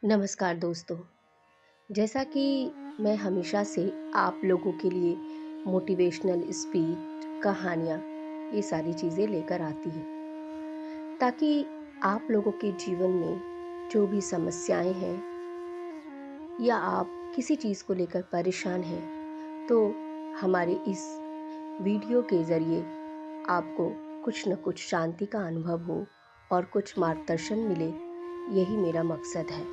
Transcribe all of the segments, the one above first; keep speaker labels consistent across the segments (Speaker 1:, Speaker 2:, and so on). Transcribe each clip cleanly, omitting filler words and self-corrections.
Speaker 1: नमस्कार दोस्तों। जैसा कि मैं हमेशा से आप लोगों के लिए मोटिवेशनल स्पीच, कहानियाँ ये सारी चीज़ें लेकर आती हूँ, ताकि आप लोगों के जीवन में जो भी समस्याएं हैं या आप किसी चीज़ को लेकर परेशान हैं, तो हमारे इस वीडियो के ज़रिए आपको कुछ न कुछ शांति का अनुभव हो और कुछ मार्गदर्शन मिले, यही मेरा मकसद है।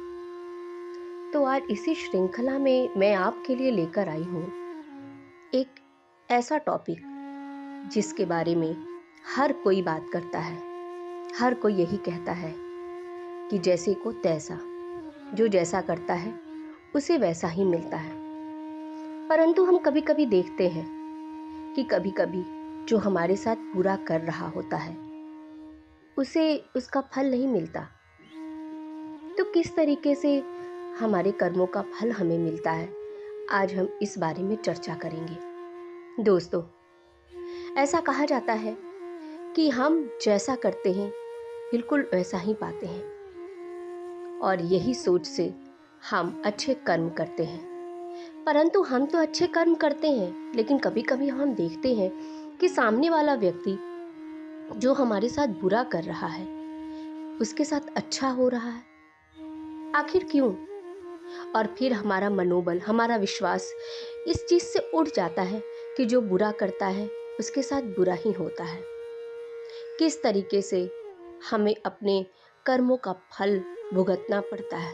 Speaker 1: तो आज इसी श्रृंखला में मैं आपके लिए लेकर आई हूँ एक ऐसा टॉपिक जिसके बारे में हर कोई बात करता है। हर कोई यही कहता है कि जैसे को तैसा, जो जैसा करता है उसे वैसा ही मिलता है। परंतु हम कभी कभी देखते हैं कि कभी कभी जो हमारे साथ बुरा कर रहा होता है उसे उसका फल नहीं मिलता। तो किस तरीके से हमारे कर्मों का फल हमें मिलता है, आज हम इस बारे में चर्चा करेंगे। दोस्तों, ऐसा कहा जाता है कि हम जैसा करते हैं बिल्कुल वैसा ही पाते हैं, और यही सोच से हम अच्छे कर्म करते हैं। परंतु हम तो अच्छे कर्म करते हैं, लेकिन कभी कभी हम देखते हैं कि सामने वाला व्यक्ति जो हमारे साथ बुरा कर रहा है उसके साथ अच्छा हो रहा है। आखिर क्यों? और फिर हमारा मनोबल, हमारा विश्वास इस चीज से उठ जाता है कि जो बुरा करता है उसके साथ बुरा ही होता है। किस तरीके से हमें अपने कर्मों का फल भुगतना पड़ता है,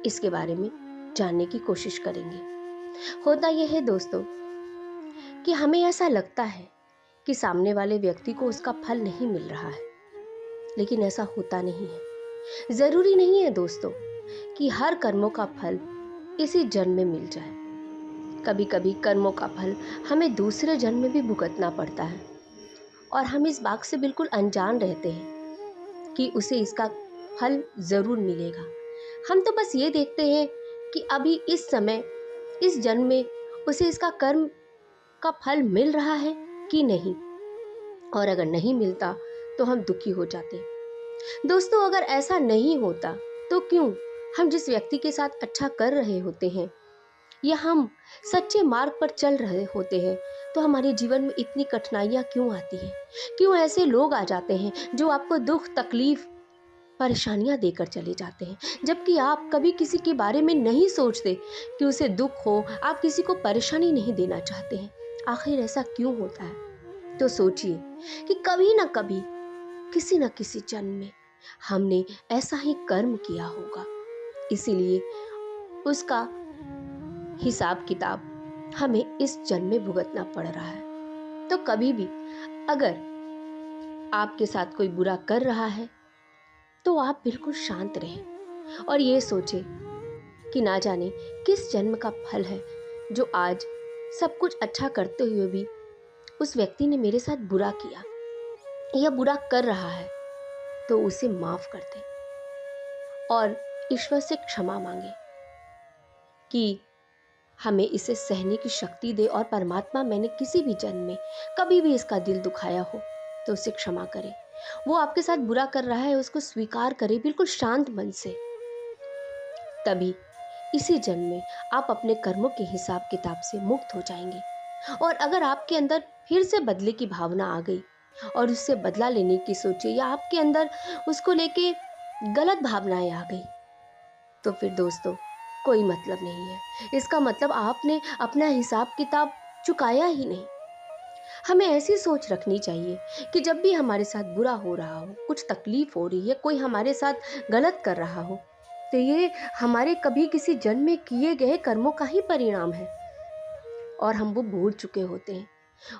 Speaker 1: इसके बारे में जानने की कोशिश करेंगे। होता यह है दोस्तों कि हमें ऐसा लगता है कि सामने वाले व्यक्ति को उसका फल नहीं मिल रहा है, लेकिन ऐसा होता नहीं है। जरूरी नहीं है दोस्तों कि हर कर्मों का फल इसी जन्म में मिल जाए। कभी कभी कर्मों का फल हमें दूसरे जन्म में भी भुगतना पड़ता है, और हम इस बात से बिल्कुल अनजान रहते हैं कि उसे इसका फल ज़रूर मिलेगा। हम तो बस ये देखते हैं कि अभी इस समय, इस जन्म में उसे इसका कर्म का फल मिल रहा है कि नहीं, और अगर नहीं मिलता तो हम दुखी हो जाते हैं। दोस्तों, अगर ऐसा नहीं होता तो क्यों हम जिस व्यक्ति के साथ अच्छा कर रहे होते हैं या हम सच्चे मार्ग पर चल रहे होते हैं, तो हमारे जीवन में इतनी कठिनाइयाँ क्यों आती हैं? क्यों ऐसे लोग आ जाते हैं जो आपको दुख, तकलीफ, परेशानियां देकर चले जाते हैं, जबकि आप कभी किसी के बारे में नहीं सोचते कि उसे दुख हो, आप किसी को परेशानी नहीं देना चाहते हैं। आखिर ऐसा क्यों होता है? तो सोचिए कि कभी ना कभी, किसी न किसी जन्म में हमने ऐसा ही कर्म किया होगा, इसीलिए उसका हिसाब किताब हमें इस जन्म में भुगतना पड़ रहा है। तो कभी भी अगर आपके साथ कोई बुरा कर रहा है तो आप बिल्कुल शांत रहें और ये सोचें कि ना जाने किस जन्म का फल है जो आज सब कुछ अच्छा करते हुए भी उस व्यक्ति ने मेरे साथ बुरा किया या बुरा कर रहा है। तो उसे माफ कर दें और ईश्वर से क्षमा मांगे कि हमें इसे सहने की शक्ति दे, और परमात्मा, मैंने किसी भी जन्म में कभी भी इसका दिल दुखाया हो तो उसे क्षमा करे। वो आपके साथ बुरा कर रहा है, उसको स्वीकार करे बिल्कुल शांत मन से। तभी इसी जन्म में आप अपने कर्मों के हिसाब किताब से मुक्त हो जाएंगे। और अगर आपके अंदर फिर से बदले की भावना आ गई और उससे बदला लेने की सोचे, या आपके अंदर उसको लेके गलत भावनाएं आ गई, तो फिर दोस्तों कोई मतलब नहीं है। इसका मतलब आपने अपना हिसाब किताब चुकाया ही नहीं। हमें ऐसी सोच रखनी चाहिए कि जब भी हमारे साथ बुरा हो रहा हो, कुछ तकलीफ हो रही है, कोई हमारे साथ गलत कर रहा हो, तो ये हमारे कभी किसी जन्म में किए गए कर्मों का ही परिणाम है, और हम वो भूल चुके होते हैं।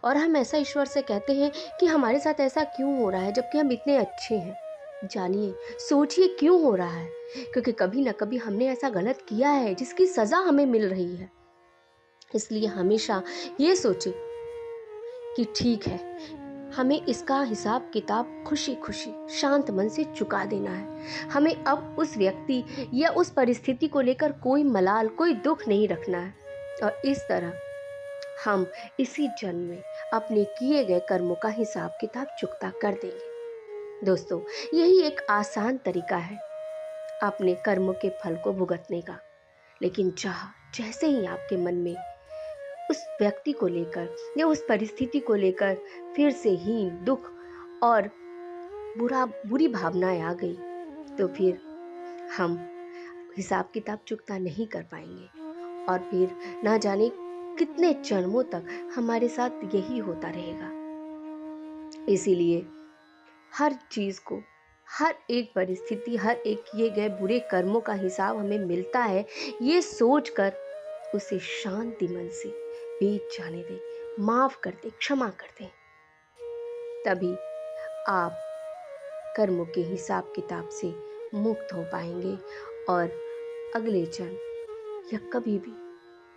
Speaker 1: और हम ऐसा ईश्वर से कहते हैं कि हमारे साथ ऐसा क्यों हो रहा है जबकि हम इतने अच्छे हैं। जानिए, सोचिए क्यों हो रहा है, क्योंकि कभी ना कभी हमने ऐसा गलत किया है जिसकी सजा हमें मिल रही है। इसलिए हमेशा ये सोचें कि ठीक है, हमें इसका हिसाब किताब खुशी खुशी शांत मन से चुका देना है। हमें अब उस व्यक्ति या उस परिस्थिति को लेकर कोई मलाल, कोई दुख नहीं रखना है, और इस तरह हम इसी जन्म में अपने किए गए कर्मों का हिसाब किताब चुकता कर देंगे। दोस्तों, यही एक आसान तरीका है अपने कर्मों के फल को भुगतने का। लेकिन जैसे ही आपके मन में उस व्यक्ति को लेकर या उस परिस्थिति को लेकर फिर से ही दुख और बुरी भावनाएं आ गई, तो फिर हम हिसाब किताब चुकता नहीं कर पाएंगे और फिर ना जाने कितने जन्मों तक हमारे साथ यही होता रहेगा। इसीलिए हर चीज़ को, हर एक परिस्थिति, हर एक किए गए बुरे कर्मों का हिसाब हमें मिलता है, ये सोचकर उसे शांति मन से बीत जाने दें, माफ कर दें, क्षमा कर दें। तभी आप कर्मों के हिसाब किताब से मुक्त हो पाएंगे और अगले जन्म या कभी भी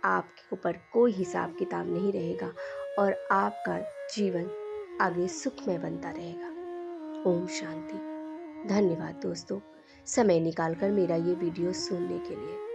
Speaker 1: आपके ऊपर कोई हिसाब किताब नहीं रहेगा और आपका जीवन आगे सुखमय बनता रहेगा। ओम शांति। धन्यवाद दोस्तों, समय निकालकर मेरा ये वीडियो सुनने के लिए।